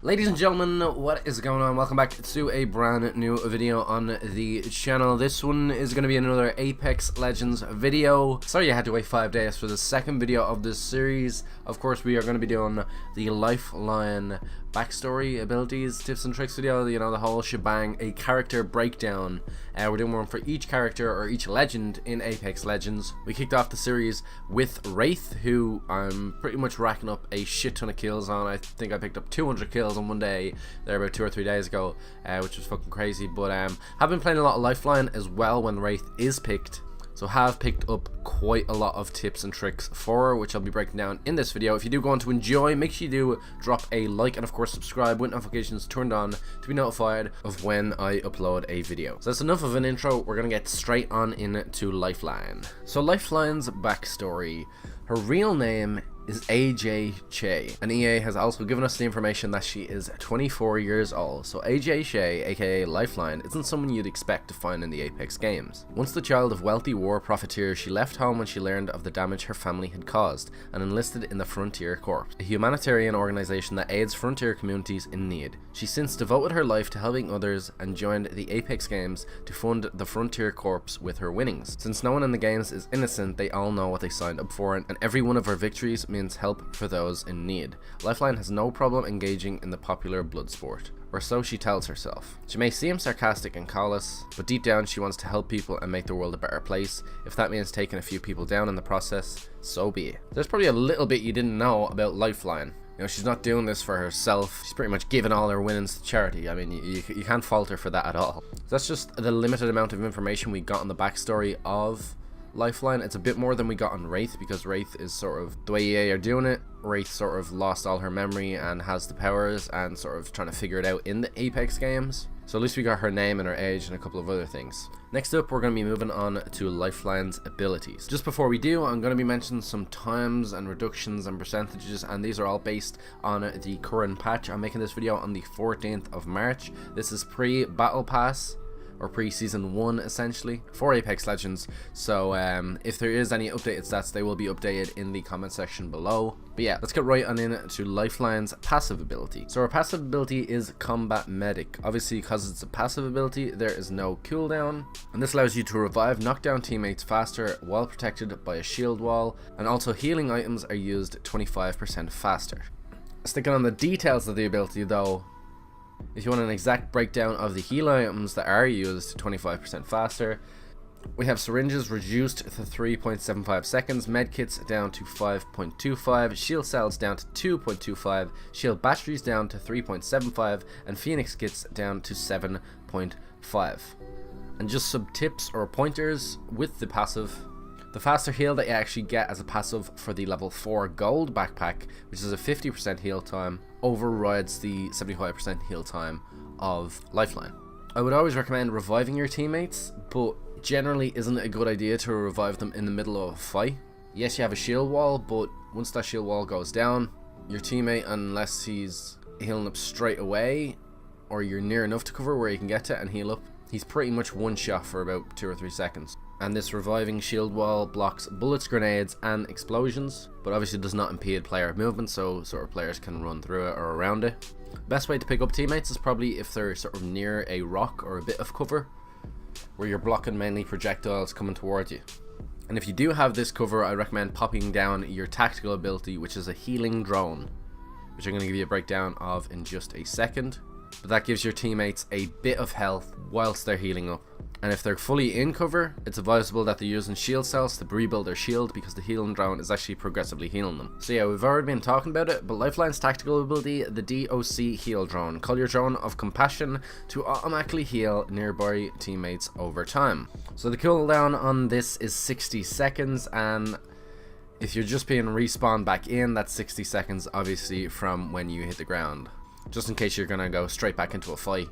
Ladies and gentlemen, what is going on? Welcome back to a brand new video on the channel. This one is going to be another Apex Legends video. Sorry you had to wait 5 days for the second video of this series. Of course, we are going to be doing the Lifeline Backstory, abilities, tips and tricks video, you know, the whole shebang, a character breakdown. We're doing one for each character or each legend in Apex Legends. We kicked off the series with Wraith, who I'm pretty much racking up a shit ton of kills on. I think I picked up 200 kills on one day there about 2 or 3 days ago, which was fucking crazy. But have been playing a lot of Lifeline as well when Wraith is picked. So have picked up quite a lot of tips and tricks for her, which I'll be breaking down in this video. If you do go on to enjoy, make sure you do drop a like and of course subscribe with notifications turned on to be notified of when I upload a video. So that's enough of an intro. We're going to get straight on into Lifeline. So Lifeline's backstory. Her real name is Ajay Che, and EA has also given us the information that she is 24 years old. So Ajay Che, aka Lifeline, isn't someone you'd expect to find in the Apex games. Once the child of wealthy war profiteers, she left home when she learned of the damage her family had caused and enlisted in the Frontier Corps, a humanitarian organization that aids frontier communities in need. She since devoted her life to helping others and joined the Apex games to fund the Frontier Corps with her winnings. Since no one in the games is innocent, they all know what they signed up for, and every one of her victories means help for those in need. Lifeline has no problem engaging in the popular bloodsport, or so she tells herself. She may seem sarcastic and callous, but deep down she wants to help people and make the world a better place. If that means taking a few people down in the process, so be it. There's probably a little bit you didn't know about Lifeline. You know, she's not doing this for herself. She's pretty much giving all her winnings to charity. I mean, you can't fault her for that at all. So that's just the limited amount of information we got on the backstory of Lifeline. It's a bit more than we got on Wraith, because Wraith is sort of the way EA are doing it. Wraith sort of lost all her memory and has the powers and sort of trying to figure it out in the Apex games. So at least we got her name and her age and a couple of other things. Next up, we're going to be moving on to Lifeline's abilities. Just before we do, I'm going to be mentioning some times and reductions and percentages, and these are all based on the current patch. I'm making this video on the 14th of March. This is pre-Battle Pass, or pre-season 1 essentially, for Apex Legends. So if there is any updated stats, they will be updated in the comment section below. But yeah, let's get right on into Lifeline's passive ability. So her passive ability is Combat Medic. Obviously, because it's a passive ability, there is no cooldown, and this allows you to revive knockdown teammates faster while protected by a shield wall, and also healing items are used 25% faster. Sticking on the details of the ability though, if you want an exact breakdown of the heal items that are used 25% faster, we have syringes reduced to 3.75 seconds, medkits down to 5.25, shield cells down to 2.25, shield batteries down to 3.75, and phoenix kits down to 7.5. And just some tips or pointers with the passive. The faster heal that you actually get as a passive for the level 4 gold backpack, which is a 50% heal time, overrides the 75% heal time of Lifeline. I would always recommend reviving your teammates, but generally isn't it a good idea to revive them in the middle of a fight. Yes, you have a shield wall, but once that shield wall goes down, your teammate, unless he's healing up straight away, or you're near enough to cover where you can get to and heal up, he's pretty much one shot for about 2 or 3 seconds. And this reviving shield wall blocks bullets, grenades and explosions, but obviously does not impede player movement, so sort of players can run through it or around it. Best way to pick up teammates is probably if they're sort of near a rock or a bit of cover, where you're blocking mainly projectiles coming towards you. And if you do have this cover, I recommend popping down your tactical ability, which is a healing drone, which I'm going to give you a breakdown of in just a second. But that gives your teammates a bit of health whilst they're healing up. And if they're fully in cover, it's advisable that they're using shield cells to rebuild their shield, because the healing drone is actually progressively healing them. So yeah, we've already been talking about it, but Lifeline's tactical ability, the DOC heal drone. Call your drone of compassion to automatically heal nearby teammates over time. So the cooldown on this is 60 seconds, and if you're just being respawned back in, that's 60 seconds obviously from when you hit the ground, just in case you're gonna go straight back into a fight,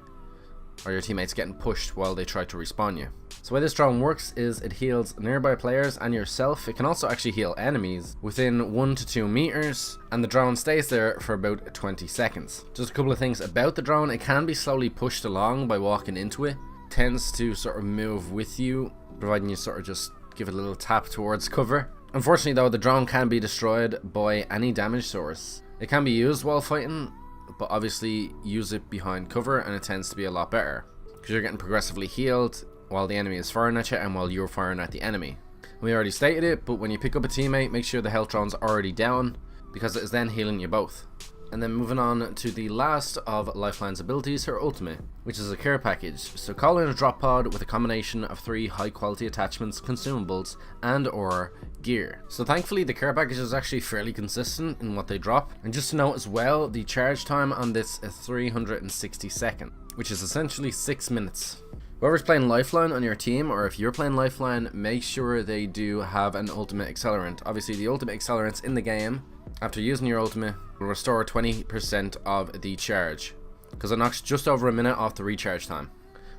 or your teammates getting pushed while they try to respawn you. So the way this drone works is it heals nearby players and yourself. It can also actually heal enemies within 1 to 2 meters, and the drone stays there for about 20 seconds. Just a couple of things about the drone: it can be slowly pushed along by walking into it, tends to sort of move with you, providing you sort of just give it a little tap towards cover. Unfortunately though, the drone can be destroyed by any damage source. It can be used while fighting, but obviously use it behind cover and it tends to be a lot better because you're getting progressively healed while the enemy is firing at you and while you're firing at the enemy. We already stated it, but when you pick up a teammate, make sure the health drone's already down because it is then healing you both. And then moving on to the last of Lifeline's abilities, her ultimate, which is a care package. So call in a drop pod with a combination of 3 high quality attachments, consumables, and or gear. So thankfully the care package is actually fairly consistent in what they drop. And just to note as well, the charge time on this is 360 seconds, which is essentially 6 minutes. Whoever's playing Lifeline on your team, or if you're playing Lifeline, make sure they do have an ultimate accelerant. Obviously the ultimate accelerants in the game, after using your ultimate, will restore 20% of the charge, because it knocks just over a minute off the recharge time.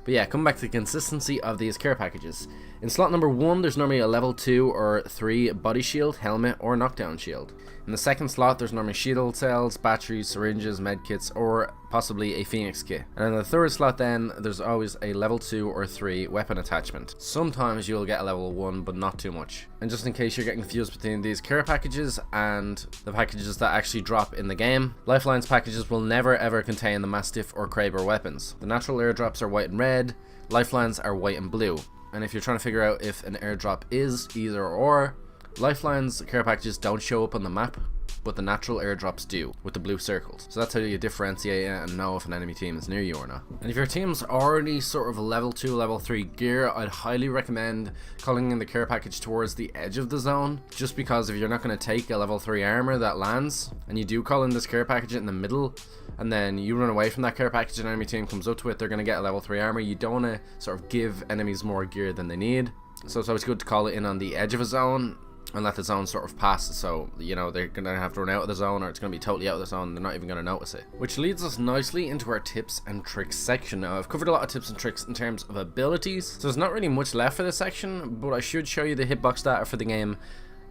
But yeah, coming back to the consistency of these care packages. In slot number 1, there's normally a level 2 or 3 body shield, helmet, or knockdown shield. In the second slot, there's normally shield cells, batteries, syringes, medkits, or possibly a Phoenix kit. And in the third slot then, there's always a level 2 or 3 weapon attachment. Sometimes you'll get a level 1, but not too much. And just in case you're getting confused between these care packages and the packages that actually drop in the game, Lifeline's packages will never ever contain the Mastiff or Kraber weapons. The natural airdrops are white and red, Lifeline's are white and blue. And if you're trying to figure out if an airdrop is either or, Lifeline's care packages don't show up on the map, but the natural airdrops do, with the blue circles. So that's how you differentiate it and know if an enemy team is near you or not. And if your team's already sort of level 2, level 3 gear, I'd highly recommend calling in the care package towards the edge of the zone, just because if you're not going to take a level 3 armor that lands, and you do call in this care package in the middle, and then you run away from that care package and an enemy team comes up to it, they're going to get a level 3 armor. You don't want to sort of give enemies more gear than they need. So it's always good to call it in on the edge of a zone and let the zone sort of pass, so you know they're gonna have to run out of the zone, or it's gonna be totally out of the zone and they're not even gonna notice it. Which leads us nicely into our tips and tricks section. Now I've covered a lot of tips and tricks in terms of abilities, so there's not really much left for this section, but I should show you the hitbox data for the game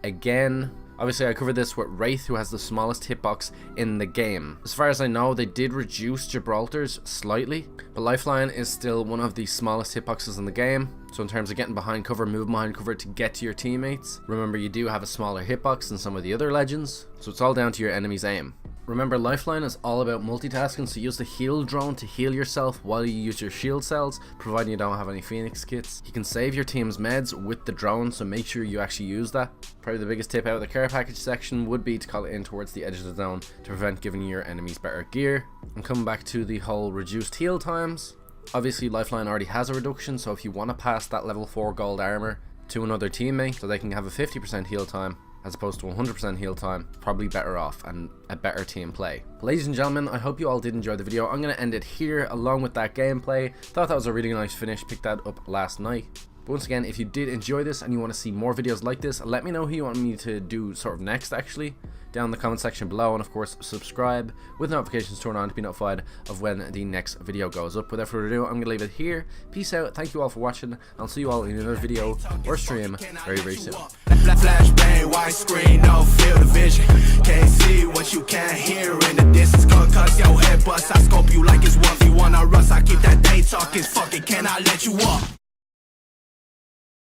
again. Obviously I covered this with Wraith, who has the smallest hitbox in the game. As far as I know, they did reduce Gibraltar's slightly, but Lifeline is still one of the smallest hitboxes in the game. So in terms of getting behind cover, moving behind cover to get to your teammates, remember you do have a smaller hitbox than some of the other legends, so it's all down to your enemy's aim. Remember, Lifeline is all about multitasking, so use the heal drone to heal yourself while you use your shield cells, providing you don't have any Phoenix kits. You can save your team's meds with the drone, so make sure you actually use that. Probably the biggest tip out of the care package section would be to call it in towards the edge of the zone to prevent giving your enemies better gear. And coming back to the whole reduced heal times, obviously Lifeline already has a reduction, so if you want to pass that level 4 gold armor to another teammate so they can have a 50% heal time as opposed to 100% heal time, probably better off and a better team play. Ladies and gentlemen, I hope you all did enjoy the video. I'm going to end it here along with that gameplay. Thought that was a really nice finish, picked that up last night. But once again, if you did enjoy this and you want to see more videos like this, let me know who you want me to do sort of next actually, down in the comment section below, and of course subscribe with notifications turned on to be notified of when the next video goes up. Without further ado, I'm going to leave it here. Peace out, thank you all for watching, I'll see you all in another video or stream very soon. Flashbang, white screen, no field of vision. Can't see what you can't hear in the distance. Cause your head bust, I scope you like it's 1v1. I rust, I keep that day talking. Fuck it, can I let you up?